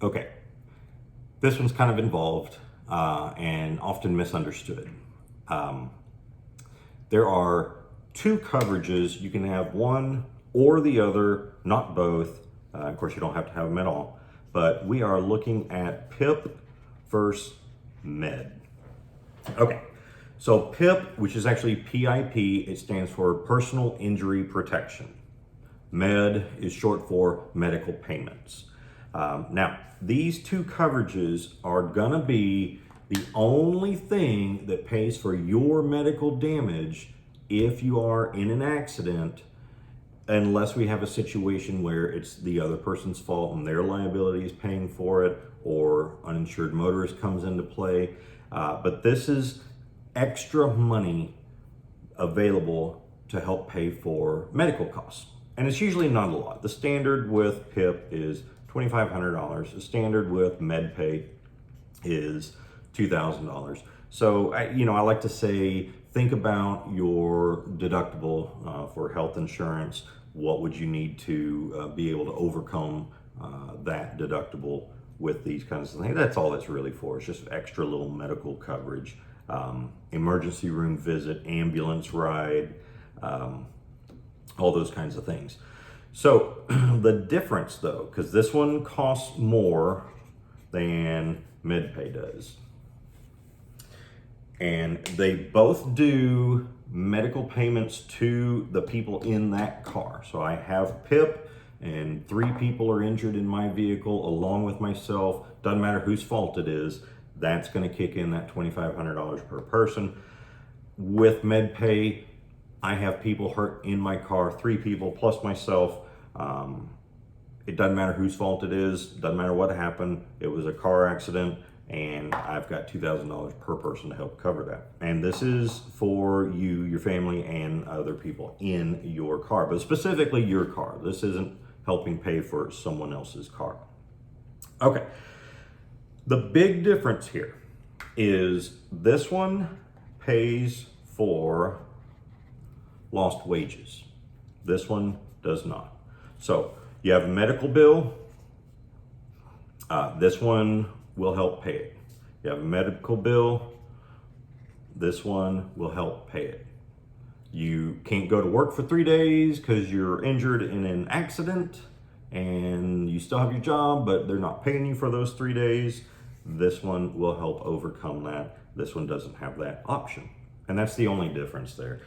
Okay, this one's kind of involved and often misunderstood. Um, there are two coverages. You can have one or the other, not both. Of course, you don't have to have them at all. But we are looking at PIP versus MED. Okay, so PIP, which is actually PIP, it stands for Personal Injury Protection. MED is short for medical payments. Now, these two coverages are gonna be the only thing that pays for your medical damage if you are in an accident, unless we have a situation where it's the other person's fault and their liability is paying for it, or uninsured motorist comes into play. But this is extra money available to help pay for medical costs. And it's usually not a lot. The standard with PIP is $2,500. The standard with MedPay is $2,000. So, I like to say, think about your deductible for health insurance. What would you need to be able to overcome that deductible with these kinds of things? That's all it's really for. It's just extra little medical coverage, emergency room visit, ambulance ride, all those kinds of things. So the difference though, because this one costs more than MedPay does, and they both do medical payments to the people in that car. So I have PIP and 3 people are injured in my vehicle along with myself. Doesn't matter whose fault it is, that's going to kick in that $2,500 per person. With MedPay, I have people hurt in my car, 3 people plus myself. It doesn't matter whose fault it is, doesn't matter what happened. It was a car accident, and I've got $2,000 per person to help cover that. And this is for you, your family, and other people in your car, but specifically your car. This isn't helping pay for someone else's car. Okay, the big difference here is this one pays for lost wages. This one does not. So you have a medical bill. This one will help pay it. You have a medical bill. This one will help pay it. You can't go to work for 3 days because you're injured in an accident and you still have your job, but they're not paying you for those 3 days. This one will help overcome that. This one doesn't have that option. And that's the only difference there.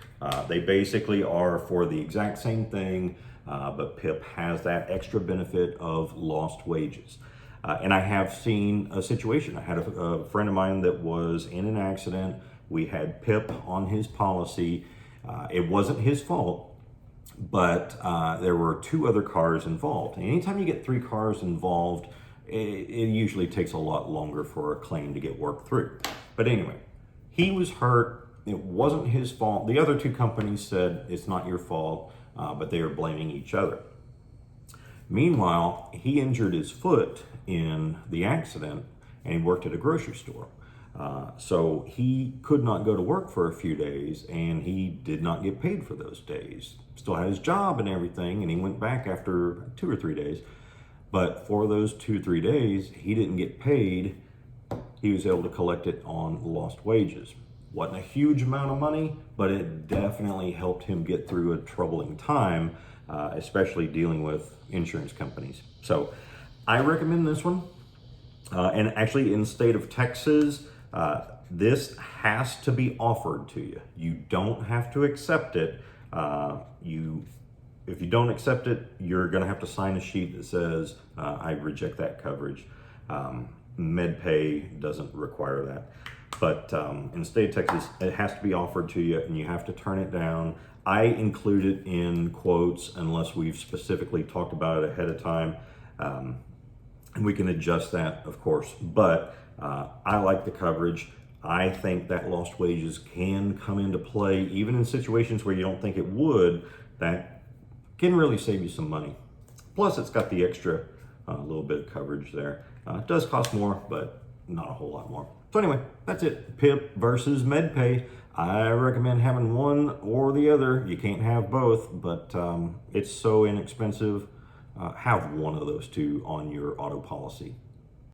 They basically are for the exact same thing, but PIP has that extra benefit of lost wages. And I have seen a situation. I had a friend of mine that was in an accident. We had PIP on his policy. It wasn't his fault, but there were 2 other cars involved. And anytime you get 3 cars involved, it usually takes a lot longer for a claim to get worked through. But anyway, he was hurt. It wasn't his fault. The other 2 companies said it's not your fault, but they were blaming each other. Meanwhile, he injured his foot in the accident, and he worked at a grocery store. So he could not go to work for a few days, and he did not get paid for those days. Still had his job and everything, and he went back after 2 or 3 days. But for those 2-3 days, he didn't get paid. He was able to collect it on lost wages. Wasn't a huge amount of money, but it definitely helped him get through a troubling time, especially dealing with insurance companies. So I recommend this one. And actually in the state of Texas, this has to be offered to you. You don't have to accept it. If you don't accept it, you're gonna have to sign a sheet that says, I reject that coverage. MedPay doesn't require that. But in the state of Texas, it has to be offered to you and you have to turn it down. I include it in quotes unless we've specifically talked about it ahead of time. And we can adjust that, of course. But I like the coverage. I think that lost wages can come into play, even in situations where you don't think it would. That can really save you some money. Plus, it's got the extra little bit of coverage there. It does cost more, but not a whole lot more. So anyway, that's it. PIP versus MedPay. I recommend having one or the other. You can't have both, but it's so inexpensive. Have one of those 2 on your auto policy.